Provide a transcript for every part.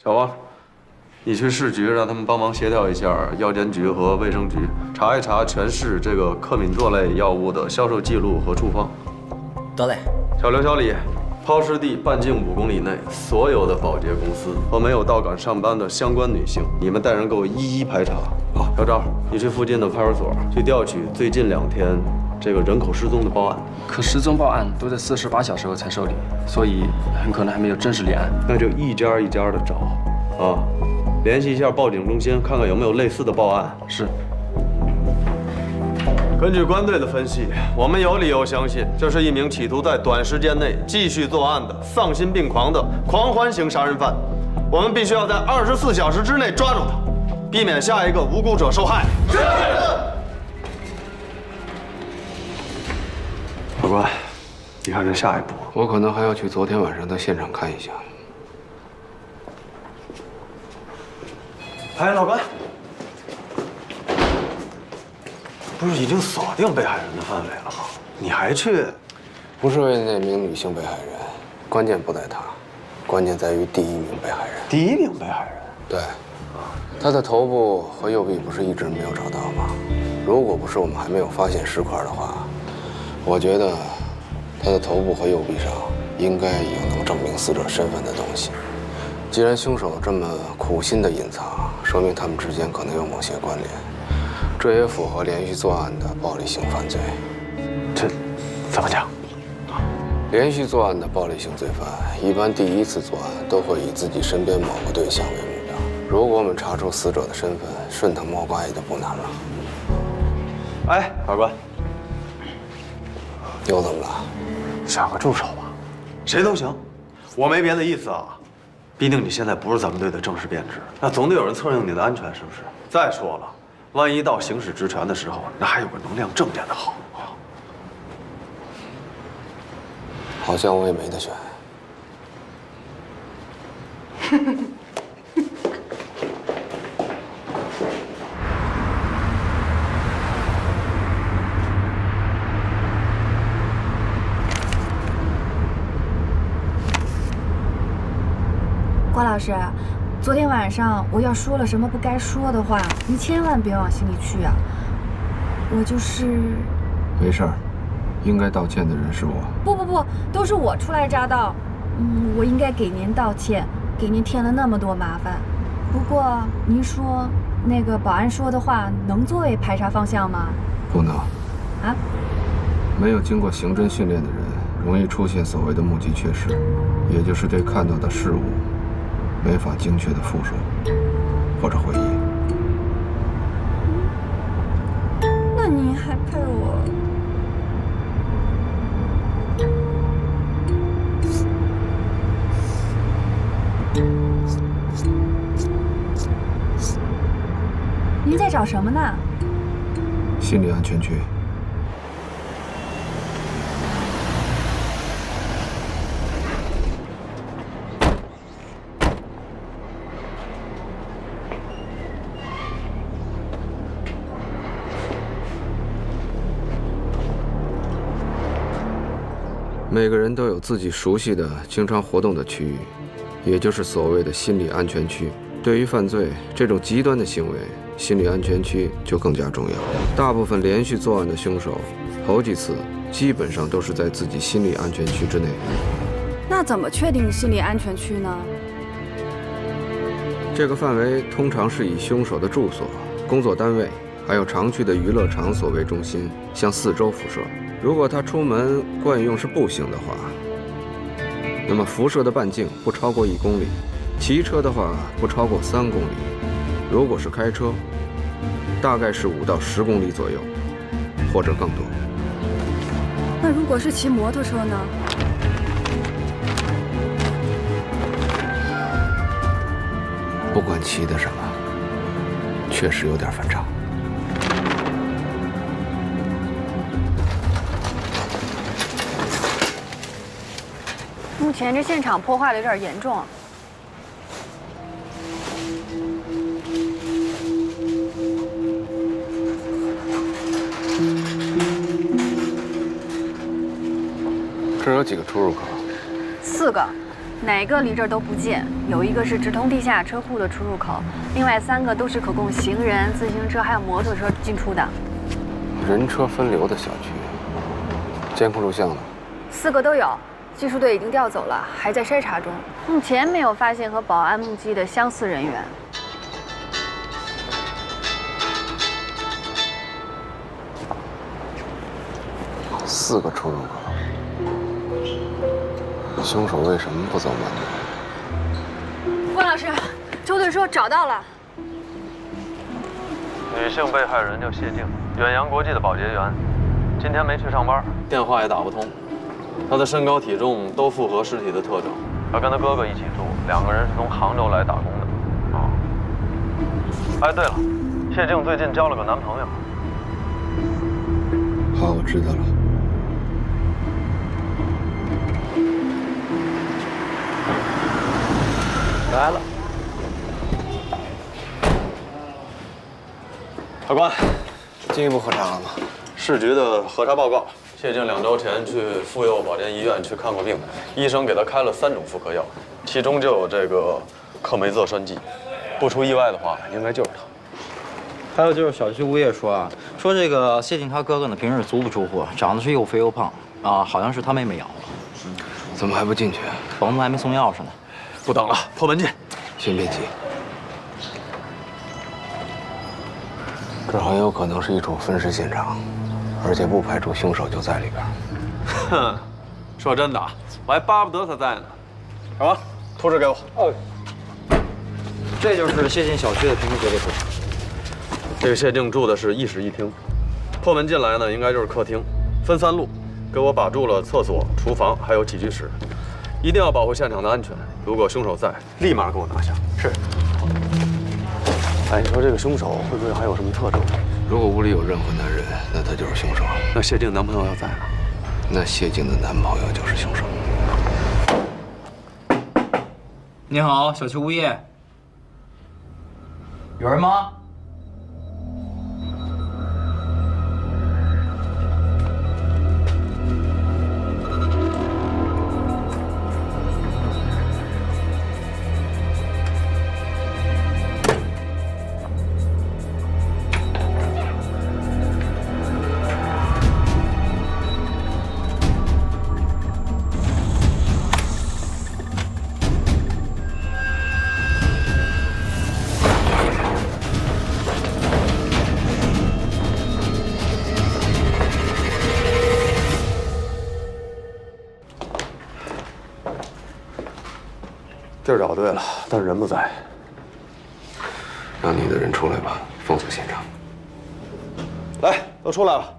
小王，你去市局让他们帮忙协调一下药监局和卫生局，查一查全市这个克敏唑类药物的销售记录和处方。得嘞。小刘、小李，抛尸地半径5公里内所有的保洁公司和没有到岗上班的相关女性，你们带人给我一一排查。好，小赵，你去附近的派出所去调取最近2天这个人口失踪的报案。可失踪报案都在48小时后才受理，所以很可能还没有正式立案。那就一家一家的找啊，联系一下报警中心，看看有没有类似的报案。是。根据官队的分析，我们有理由相信，这是一名企图在短时间内继续作案的丧心病狂的狂欢型杀人犯。我们必须要在24小时之内抓住他，避免下一个无辜者受害。是。法官，你看这下一步，我可能还要去昨天晚上的现场看一下。哎，老关。不是已经锁定被害人的范围了吗？你还去？不是为那名女性被害人，关键不在她，关键在于第1名被害人。第1名被害人？对，她的头部和右臂不是一直没有找到吗？如果不是我们还没有发现尸块的话，我觉得她的头部和右臂上应该有能证明死者身份的东西。既然凶手这么苦心的隐藏，说明他们之间可能有某些关联。这也符合连续作案的暴力性犯罪。这怎么讲？连续作案的暴力性罪犯，一般第1次作案都会以自己身边某个对象为目标。如果我们查出死者的身份，顺藤摸瓜也就不难了。哎，法官，又怎么了？找个助手吧，谁都行，我没别的意思啊。毕竟你现在不是咱们队的正式编制，那总得有人策应你的安全，是不是？再说了。万一到行使职权的时候，那还有个能量正点的好啊！好像我也没得选。郭老师，昨天晚上我要说了什么不该说的话，您千万别往心里去啊！我就是……没事儿，应该道歉的人是我。不，都是我初来乍到，我应该给您道歉，给您添了那么多麻烦。不过您说那个保安说的话能作为排查方向吗？不能。啊？没有经过刑侦训练的人，容易出现所谓的目击缺失，也就是对看到的事物没法精确的复述或者回忆。那您还派我？您在找什么呢？心理安全区。每个人都有自己熟悉的、经常活动的区域，也就是所谓的心理安全区。对于犯罪这种极端的行为，心理安全区就更加重要。大部分连续作案的凶手，头几次基本上都是在自己心理安全区之内。那怎么确定心理安全区呢？这个范围通常是以凶手的住所、工作单位，还有常去的娱乐场所为中心，向四周辐射。如果他出门惯用是步行的话，那么辐射的半径不超过1公里；骑车的话不超过3公里；如果是开车，大概是5到10公里左右，或者更多。那如果是骑摩托车呢？不管骑的什么，确实有点反常。目前这现场破坏的有点严重。这有几个出入口？ 4个，哪个离这儿都不近，有一个是直通地下车库的出入口，另外3个都是可供行人、自行车还有摩托车进出的。人车分流的小区，监控录像呢？4个都有，技术队已经调走了，还在筛查中。目前没有发现和保安目击的相似人员。4个出入口，凶手为什么不走慢路？关老师，周队说找到了。女性被害人叫谢静，远洋国际的保洁员，今天没去上班，电话也打不通。她的身高体重都符合尸体的特征，她跟她哥哥一起住，2个人是从杭州来打工的。啊，哎，对了，谢静最近交了个男朋友。好，我知道了。来了，法官，进一步核查了吗？市局的核查报告，谢静2周前去妇幼保健医院去看过病，医生给她开了3种妇科药，其中就有这个克梅唑栓剂，不出意外的话，应该就是她。还有就是小区物业说说这个谢静他哥哥呢，平时足不出户，长得是又肥又胖啊，好像是他妹妹养的。怎么还不进去？房子还没送钥匙呢。不等了，破门进。先别急，这很有可能是一处分尸现场，而且不排除凶手就在里边。哼，说真的，我还巴不得他在呢。什么？图纸给我。哦，这就是谢静小区的平时结构图。这个谢静住的是一室一厅，破门进来呢，应该就是客厅，分3路，给我把住了厕所、厨房还有起居室，一定要保护现场的安全。如果凶手在，立马给我拿下。是。哎，你说这个凶手会不会还有什么特征？如果屋里有任何男人，那他就是凶手。那谢静男朋友要在呢？那谢静的男朋友就是凶手。你好，小区物业，有人吗？地儿找对了，但是人不在。让你的人出来吧，封锁现场。来，都出来了。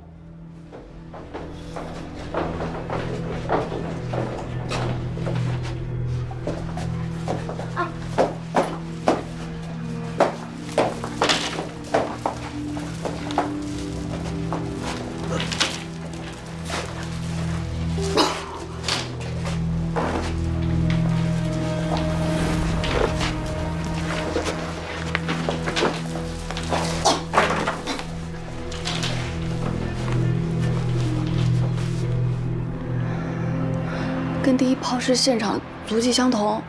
跟第一抛尸现场足迹相同。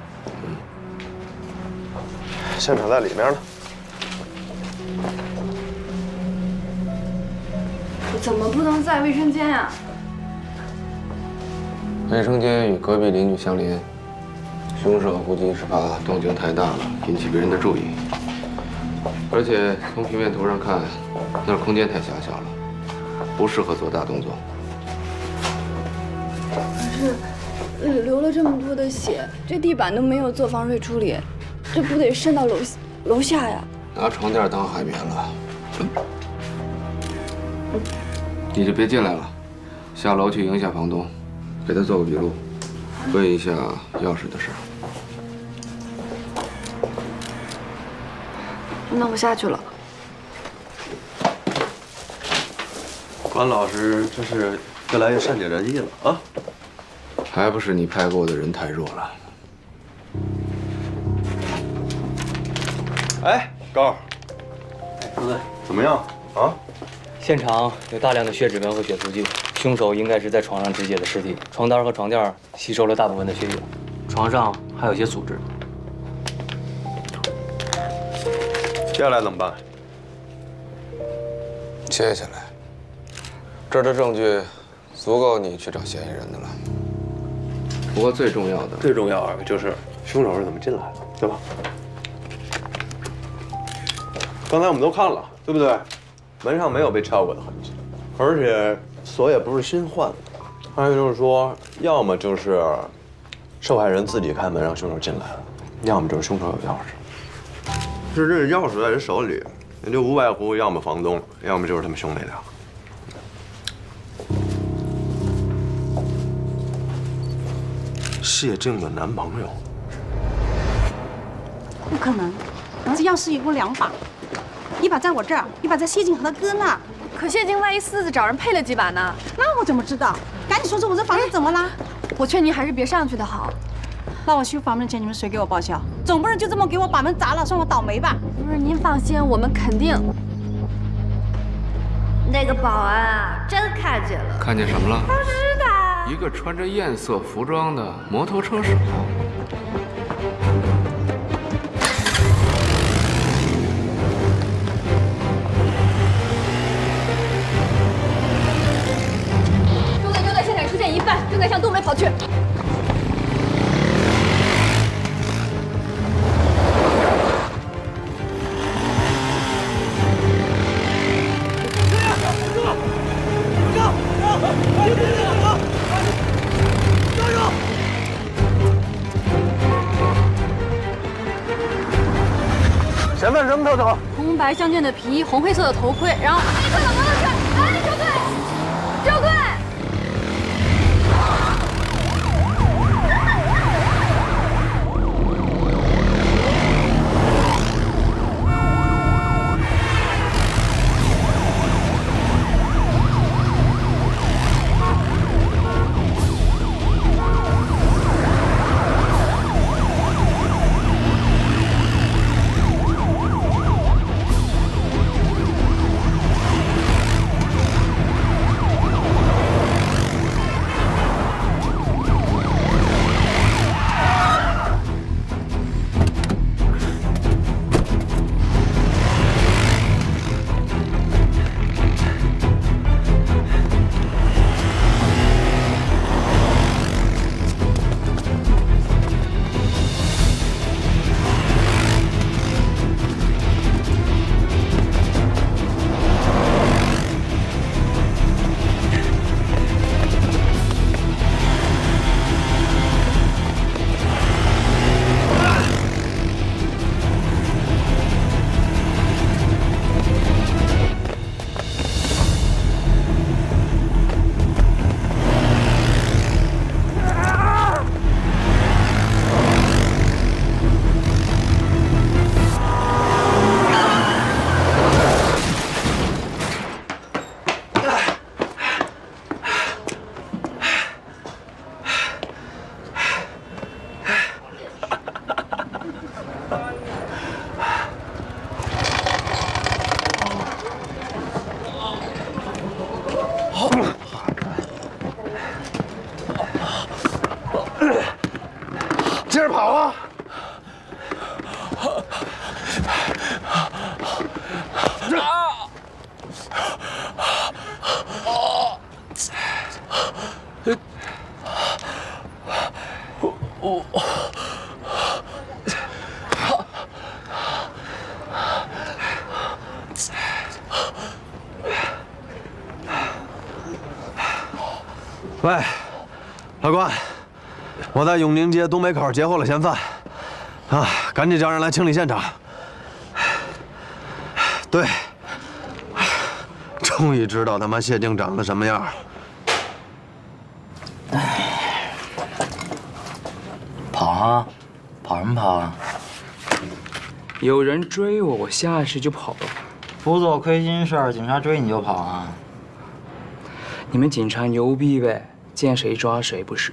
现场在里面呢。怎么不能在卫生间呀？卫生间与隔壁邻居相邻，凶手估计是怕动静太大了，引起别人的注意。而且从平面图上看，那儿空间太狭小了，不适合做大动作。可是。流了这么多的血，这地板都没有做防水处理，这不得渗到楼下呀？拿床垫当海绵了。你就别进来了，下楼去迎下房东，给他做个笔录，问一下钥匙的事。那我下去了。关老师，这是越来越善解人意了啊！还不是你派过的人太弱了。哎，高儿，朱队，怎么样啊？现场有大量的血指纹和血足迹，凶手应该是在床上肢解的尸体，床单和床垫吸收了大部分的血液，床上还有些组织。接下来怎么办？接下来，这儿的证据足够你去找嫌疑人的了。不过最重要的就是凶手是怎么进来的，对吧？刚才我们都看了，对不对？门上没有被撬过的痕迹，而且锁也不是新换的。还有就是说，要么就是受害人自己开门让凶手进来的，要么就是凶手有钥匙。这钥匙在人手里，也就无外乎要么房东，要么就是他们兄弟俩。谢静的男朋友。不可能，那这钥匙一共2把，一把在我这儿，一把在谢静和他哥那儿。可谢静万一私自找人配了几把呢？那我怎么知道？赶紧说说我这房子怎么啦？我劝您还是别上去的好。那我修房门的钱你们谁给我报销？总不能就这么给我把门砸了，算我倒霉吧？不是，您放心，我们肯定。那个保安啊，真看见了。看见什么了？他是他。一个穿着艳色服装的摩托车手。就在现场出现疑犯，正在向东北跑去。前面什么特征？红白相间的皮衣，红黑色的头盔，然后黑色的摩托车。哎，周队，周队！接着跑啊！喂，老关，我在永宁街东北口截获了嫌犯，啊，赶紧叫人来清理现场。对，终于知道他妈谢静长得什么样。跑啊，跑什么跑啊？有人追我，我下意识就跑了。不做亏心事儿，警察追你就跑啊？你们警察牛逼呗，见谁抓谁不是？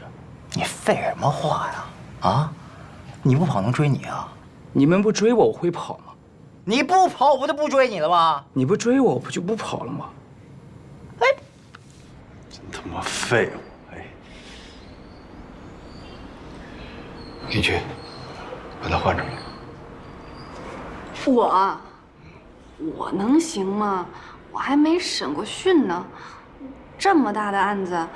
你废什么话呀？啊？你不跑能追你啊？你们不追我，我会跑吗？你不跑，我不就不追你了吗？你不追我，我不就不跑了吗？真他妈废物！哎，你去把他换出来。我能行吗？我还没审过讯呢。这么大的案子，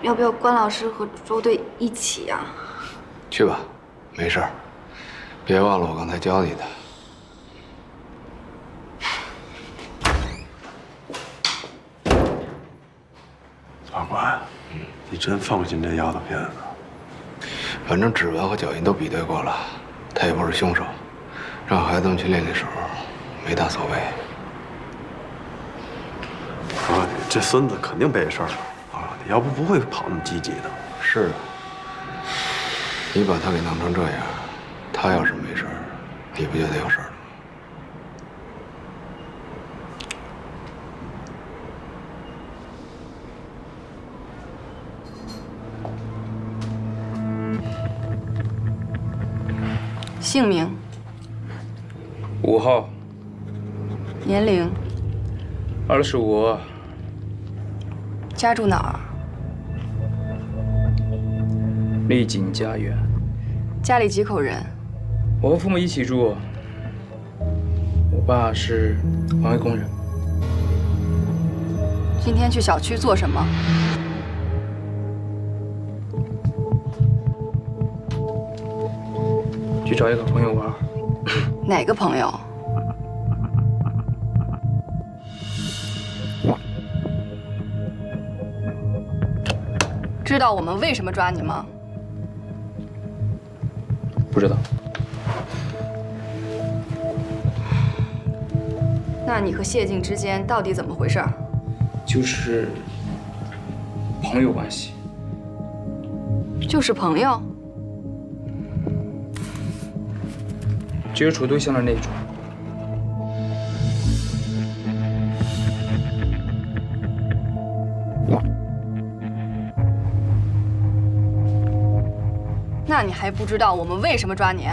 要不要关老师和周队一起呀？去吧，没事儿。别忘了我刚才教你的。法官，你真放心这丫头片子？反正指纹和脚印都比对过了，他也不是凶手。让孩子们去练练手，没大所谓。啊，这孙子肯定背事儿了啊！你要不会跑那么积极的。是啊，你把他给弄成这样，他要是没事儿，你不就得有事儿了？姓名、 5号，年龄、 25，家住哪儿？丽景家园。家里几口人？我和父母一起住。我爸是环卫工人。今天去小区做什么？去找一个朋友玩。哪个朋友？知道我们为什么抓你吗？不知道。那你和谢静之间到底怎么回事？就是朋友关系。就是朋友。接触对象的那种。那你还不知道我们为什么抓你？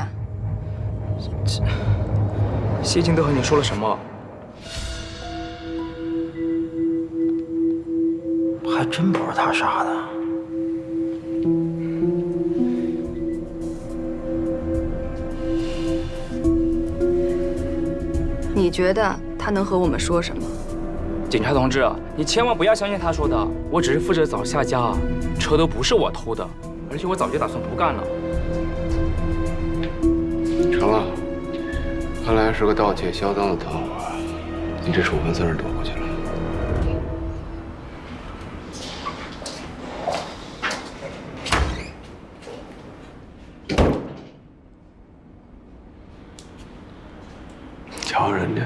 谢静都和你说了什么？还真不是他杀的。你觉得他能和我们说什么？警察同志，你千万不要相信他说的。我只是负责找下家，车都不是我偷的，而且我早就打算不干了。成了，看来是个盗窃销赃的团伙，你这处分算是躲过去了。瞧人家，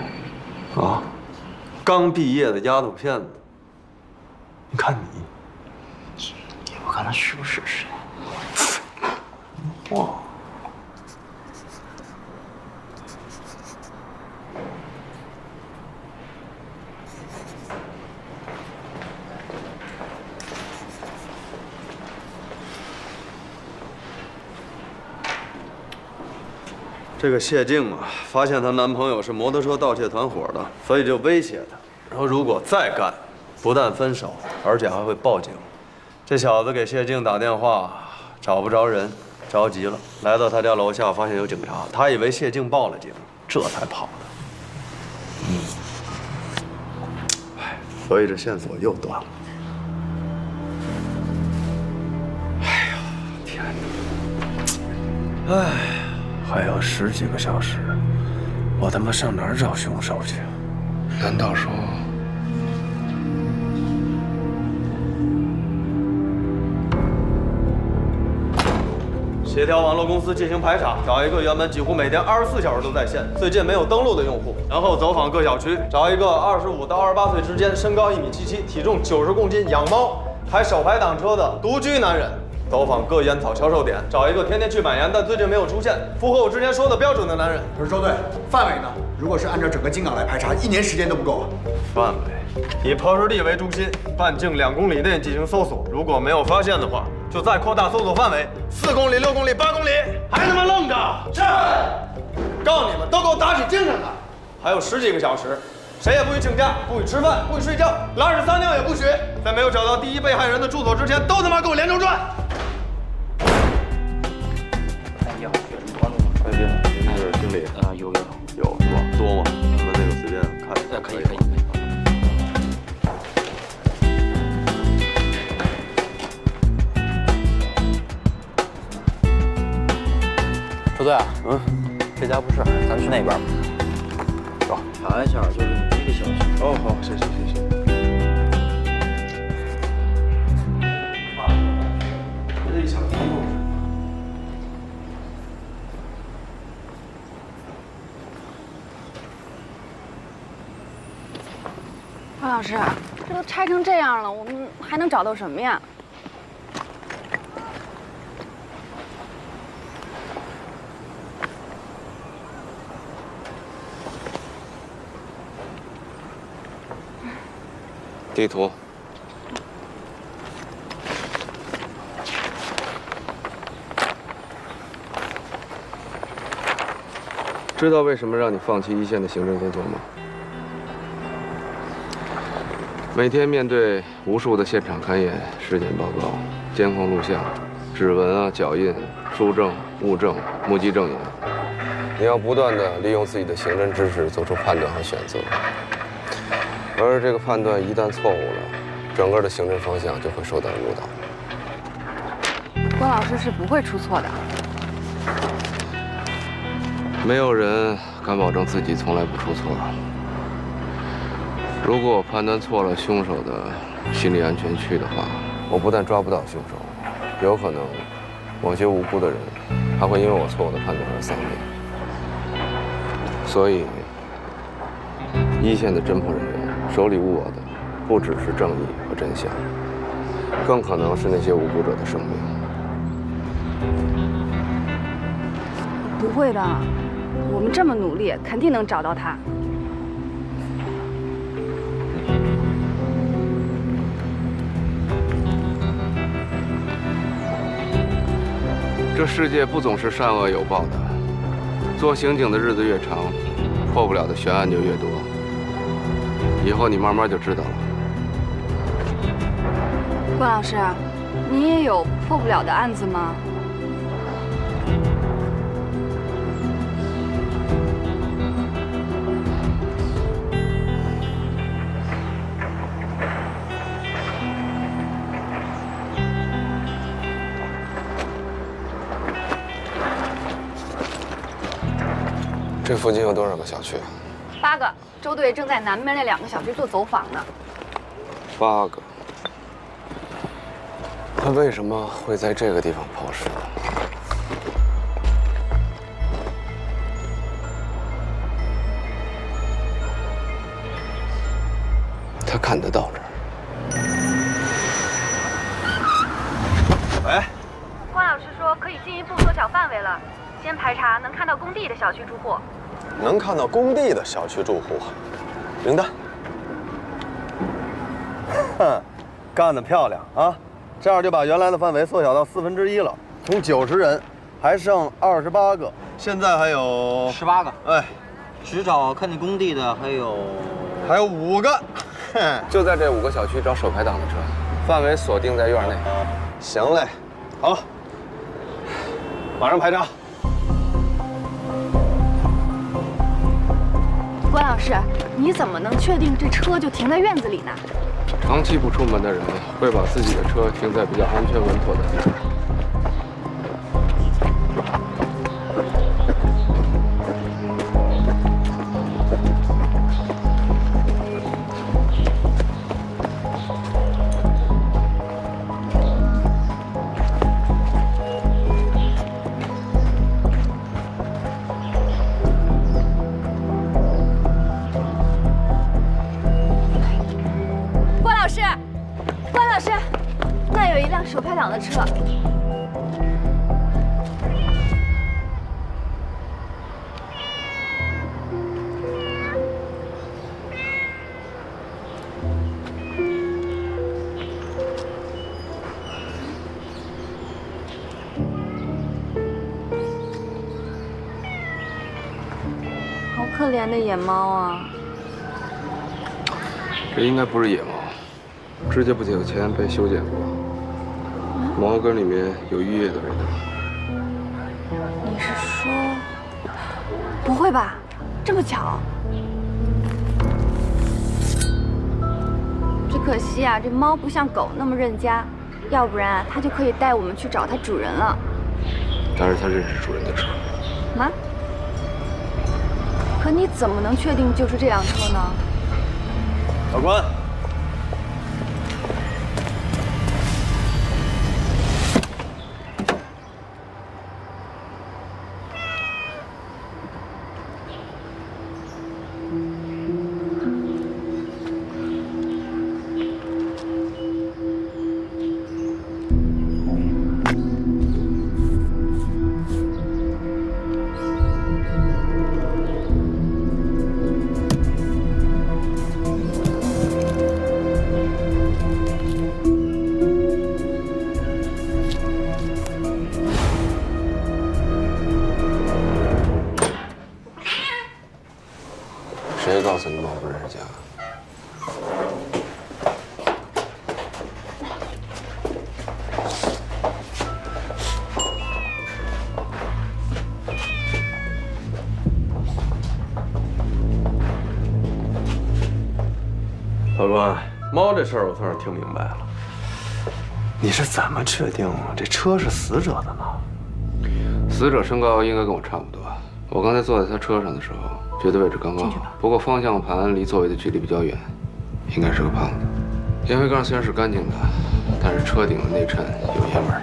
啊，刚毕业的丫头片子，你看你，我看他是不是谁？哇！这个谢静啊，发现她男朋友是摩托车盗窃团伙的，所以就威胁她，说如果再干，不但分手，而且还会报警。这小子给谢静打电话，找不着人，着急了，来到他家楼下，发现有警察，他以为谢静报了警，这才跑的。哎，所以这线索又断了。哎呀，天哪！哎。还有10几个小时，我他妈上哪儿找凶手去？难道说，协调网络公司进行排查，找一个原本几乎每天24小时都在线，最近没有登录的用户，然后走访各小区，找一个25到28岁之间，身高1.77米，体重90公斤，养猫，还手排挡车的独居男人。走访各烟草销售点，找一个天天去买烟但最近没有出现、符合我之前说的标准的男人。可是周队，范围呢？如果是按照整个京港来排查，1年时间都不够啊。范围以抛尸地为中心，半径2公里内进行搜索，如果没有发现的话，就再扩大搜索范围，4公里、6公里、8公里。还他妈愣着？是！告诉你们，都给我打起精神来！还有10几个小时。谁也不许请假，不许吃饭，不许睡觉，拉屎撒尿也不许。在没有找到第一被害人的住所之前，都他妈给我连轴转！哎呀，有什么关注吗？快点，行李？有。有是吧？多吗？你们那个随便看一下。可以。车队啊，这家不是，咱去那边吧。走，查一下，就是你这个小区。哦，好，谢谢。这一小题目。关老师，这都拆成这样了，我们还能找到什么呀？地图。知道为什么让你放弃一线的行政工作吗？每天面对无数的现场勘验、尸检报告、监控录像、指纹啊、脚印、书证、物证、目击证言，你要不断地利用自己的刑侦知识做出判断和选择。而这个判断一旦错误了，整个的行政方向就会受到误导。关老师是不会出错的。没有人敢保证自己从来不出错。如果我判断错了凶手的心理安全区的话，我不但抓不到凶手，有可能某些无辜的人还会因为我错误的判断而丧命。所以，一线的侦破人员手里握的不只是正义和真相，更可能是那些无辜者的生命。不会的，我们这么努力，肯定能找到他。这世界不总是善恶有报的，做刑警的日子越长，破不了的悬案就越多。以后你慢慢就知道了。关老师，你也有破不了的案子吗？这附近有多少个小区8个，周队正在南面那2个小区做走访呢。？8个。他为什么会在这个地方抛尸？他看得到这儿。喂，关老师说可以进一步缩小范围了，先排查能看到工地的小区住户。能看到工地的小区住户，名单。哼，干得漂亮啊！这样就把原来的范围缩小到1/4了，从90人还剩28个，现在还有18个。哎，只找看见工地的还有5个。就在这5个小区找手排档的车，范围锁定在院内。行嘞，好，马上排查。关老师，你怎么能确定这车就停在院子里呢？长期不出门的人会把自己的车停在比较安全稳妥的地方。关老师，那有一辆手排档的车。好可怜的野猫啊！这应该不是野猫。指甲不久前被修剪过，毛根里面有浴液的味道。你是说，不会吧，这么巧？只可惜啊，这猫不像狗那么认家，要不然它就可以带我们去找它主人了。但是它认识主人的车。啊？可你怎么能确定就是这辆车呢？法官，谁告诉你猫不认识家？法官，猫这事儿我算是听明白了。你是怎么确定这车是死者的呢？死者身高应该跟我差不多。我刚才坐在他车上的时候，觉得位置刚刚好。不过方向盘离座位的距离比较远，应该是个胖子。烟灰缸虽然是干净的，但是车顶的内衬有烟味儿。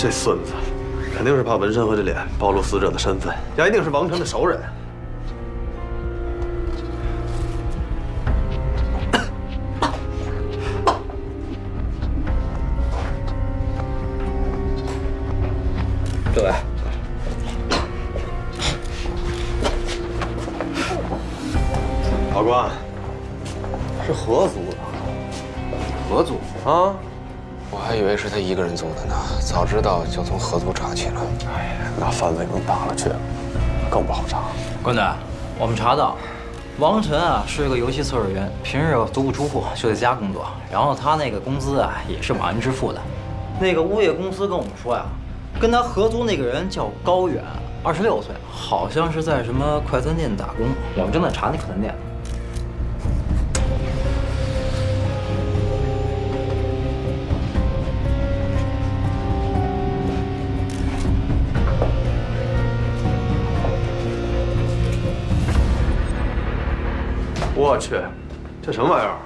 这孙子肯定是怕纹身和这脸暴露死者的身份，也一定是王晨的熟人。对，法官，是合租的。合租啊？我还以为是他一个人租的呢，早知道就从合租查起了。哎呀，那范围更大了去了，更不好查。官队，我们查到，王晨啊是个游戏测试员，平日足不出户，就在家工作。然后他那个工资啊也是网银支付的。那个物业公司跟我们说呀，跟他合租那个人叫高远，26岁，好像是在什么快餐店打工。我们正在查那快餐店。我去，这什么玩意儿？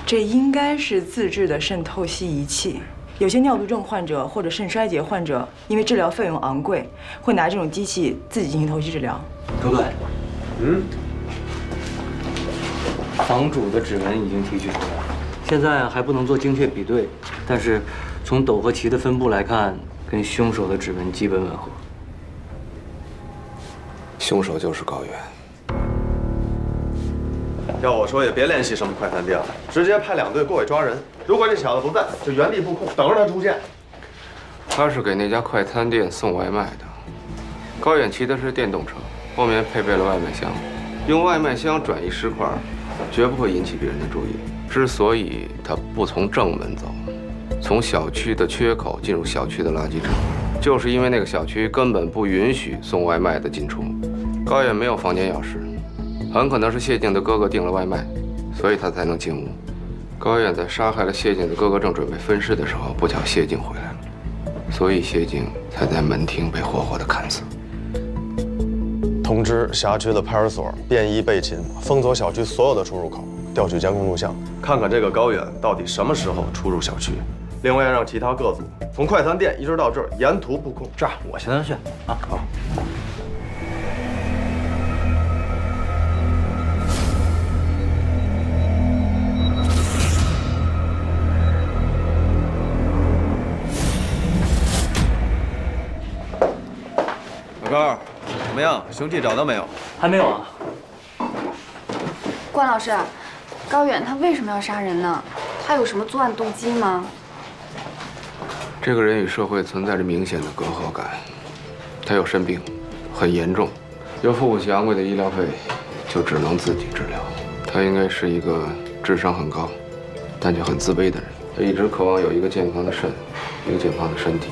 这应该是自制的肾透析仪器。有些尿毒症患者或者肾衰竭患者，因为治疗费用昂贵，会拿这种机器自己进行透析治疗。周队，房主的指纹已经提取出来了，现在还不能做精确比对，但是从斗和旗的分布来看，跟凶手的指纹基本吻合。凶手就是高远。要我说，也别联系什么快餐店了，直接派2队过去抓人。如果这小子不在，就原地布控，等着他出现。他是给那家快餐店送外卖的。高远骑的是电动车，后面配备了外卖箱，用外卖箱转移尸块，绝不会引起别人的注意。之所以他不从正门走，从小区的缺口进入小区的垃圾场，就是因为那个小区根本不允许送外卖的进出。高远没有房间钥匙。很可能是谢静的哥哥订了外卖，所以他才能进屋。高远在杀害了谢静的哥哥正准备分尸的时候，不巧谢静回来了，所以谢静才在门厅被活活的砍死。通知辖区的派出所便衣备勤，封锁小区所有的出入口，调取监控录像，看看这个高远到底什么时候出入小区。另外，让其他各组从快餐店一直到这儿沿途布控。这样，我现在去啊。好。老高，怎么样？凶器找到没有？还没有啊。关老师，高远他为什么要杀人呢？他有什么作案动机吗？这个人与社会存在着明显的隔阂感，他有肾病，很严重，要付不起昂贵的医疗费，就只能自己治疗。他应该是一个智商很高，但却很自卑的人。他一直渴望有一个健康的肾，一个健康的身体，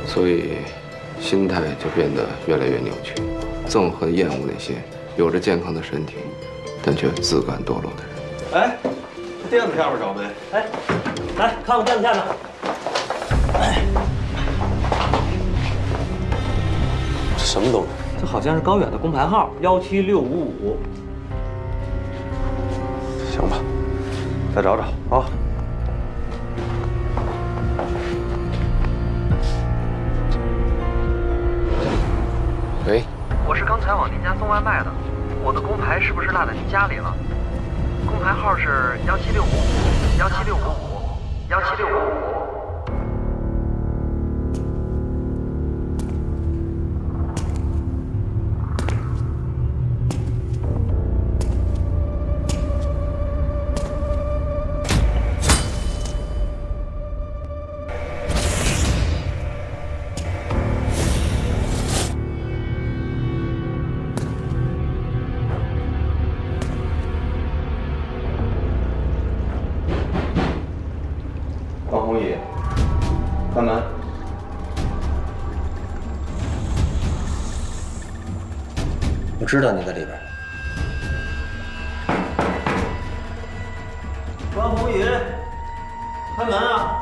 所以心态就变得越来越扭曲，憎恨厌恶那些有着健康的身体，但却自甘堕落的人。哎，这垫子下边找呗。哎，来看我垫子下面。这什么东西？这好像是高远的工牌号17655。行吧，再找找啊。喂，我是刚才往您家送外卖的，我的工牌是不是落在您家里了？工牌号是17655，17655，17655。王宏宇，开门。我知道你在里边。关宏宇，开门啊！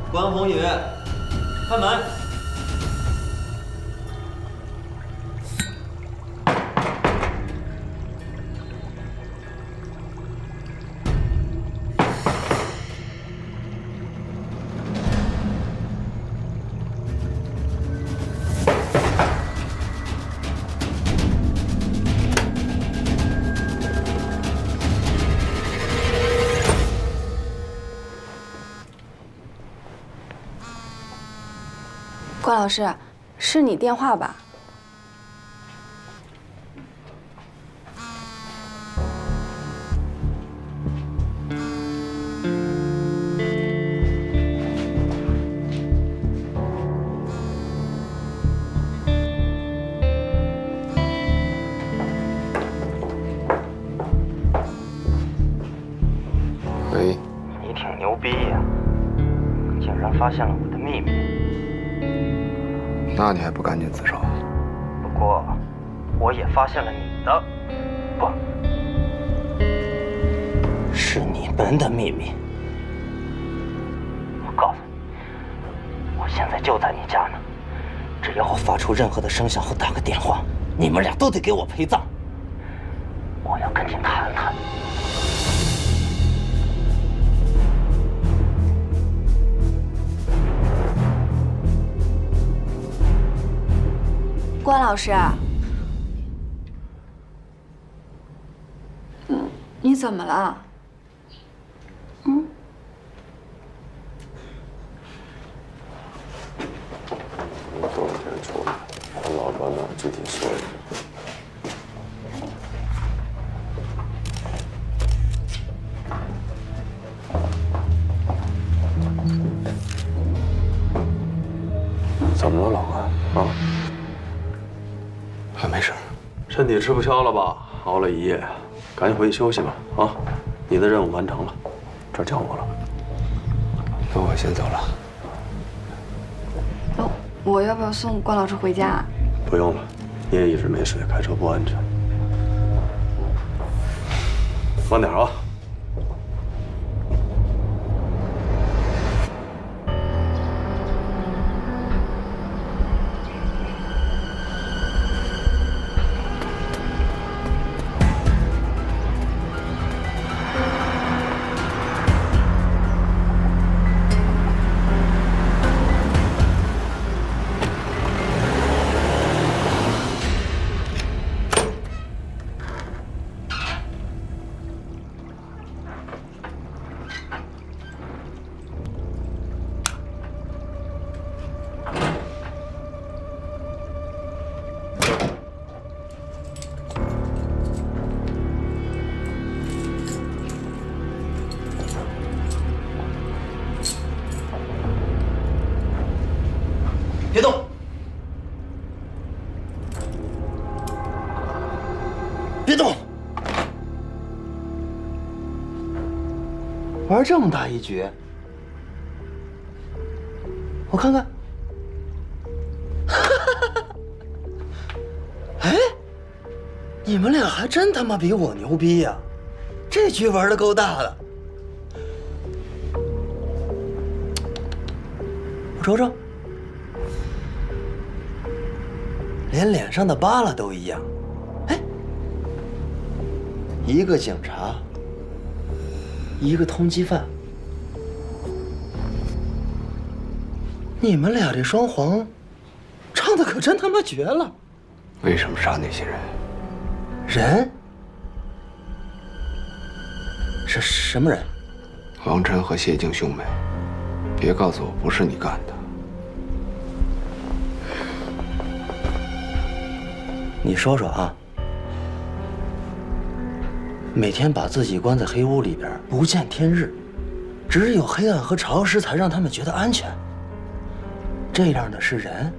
关宏宇，开门！关老师，是你电话吧？喂，你挺牛逼呀，竟然发现了我的秘密。那你还不赶紧自首？不过，我也发现了你的，不，是你们的秘密。我告诉你，我现在就在你家呢。只要我发出任何的声响或打个电话，你们俩都得给我陪葬。我要跟你谈谈。关老师，你怎么了？昨天出来，跟老专呢具体说一下。怎么了，老关？啊？还没事。身体吃不消了吧？熬了一夜，赶紧回去休息吧。啊，你的任务完成了，这叫我了。那我先走了。我要不要送关老师回家？不用了，你也一直没睡，开车不安全。慢点啊。玩这么大一局，我看看。哎，你们俩还真他妈比我牛逼呀！这局玩的够大的。我瞅瞅，连脸上的疤了都一样。哎，一个警察，一个通缉犯，你们俩这双簧唱的可真他妈绝了！为什么杀那些人？人？是什么人？王晨和谢静兄妹。别告诉我不是你干的。你说说啊，每天把自己关在黑屋里边，不见天日，只有黑暗和潮湿才让他们觉得安全。这样的是人？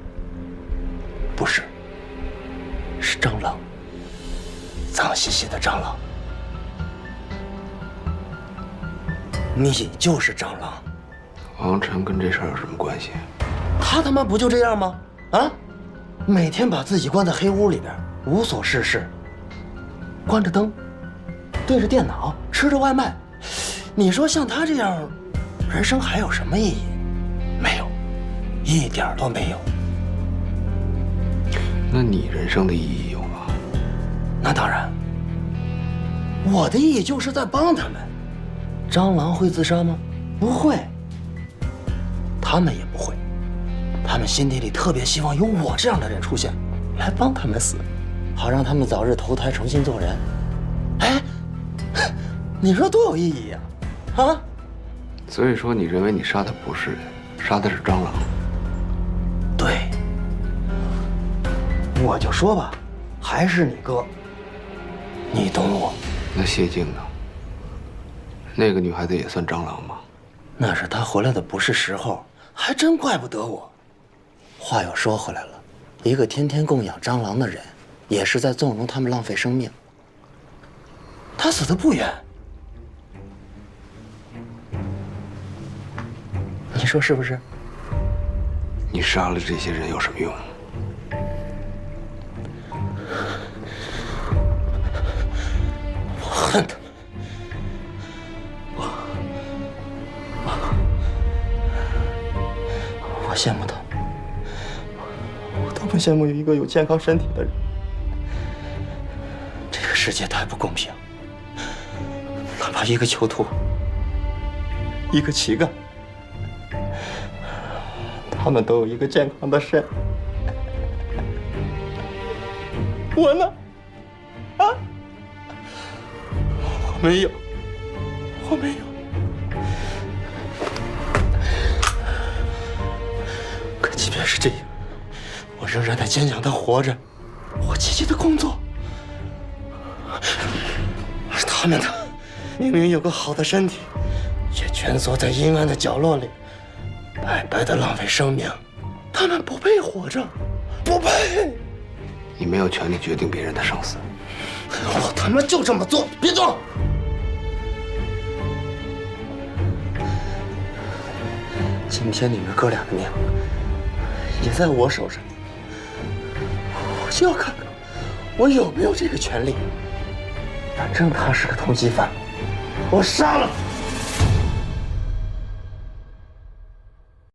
不是，是蟑螂，脏兮兮的蟑螂。你就是蟑螂。王晨跟这事儿有什么关系？他他妈不就这样吗？啊，每天把自己关在黑屋里边，无所事事，关着灯，对着电脑，吃着外卖。你说像他这样，人生还有什么意义？没有，一点都没有。那你人生的意义有吗？那当然，我的意义就是在帮他们。蟑螂会自杀吗？不会。他们也不会，他们心底里特别希望有我这样的人出现，来帮他们死，好让他们早日投胎重新做人。哎，你说多有意义呀！啊？所以说，你认为你杀的不是人，杀的是蟑螂？对。我就说吧，还是你哥，你懂我。那谢静呢？那个女孩子也算蟑螂吗？那是她回来的不是时候。还真怪不得我。话又说回来了，一个天天供养蟑螂的人，也是在纵容他们浪费生命。他死得不远，你说是不是？你杀了这些人有什么用？我恨他们。我羡慕他们，我多么羡慕有一个有健康身体的人。这个世界太不公平，哪怕一个囚徒，一个乞丐，他们都有一个健康的肾。我呢？啊？我没有，我没有。即便是这样，我仍然在坚强地活着，我积极地工作。而他们呢，明明有个好的身体，却蜷缩在阴暗的角落里，白白地浪费生命。他们不配活着，不配。你没有权利决定别人的生死。我他妈就这么做，别装。今天你们哥俩的命也在我手上，我就要看看我有没有这个权利。反正他是个通缉犯，我杀了他。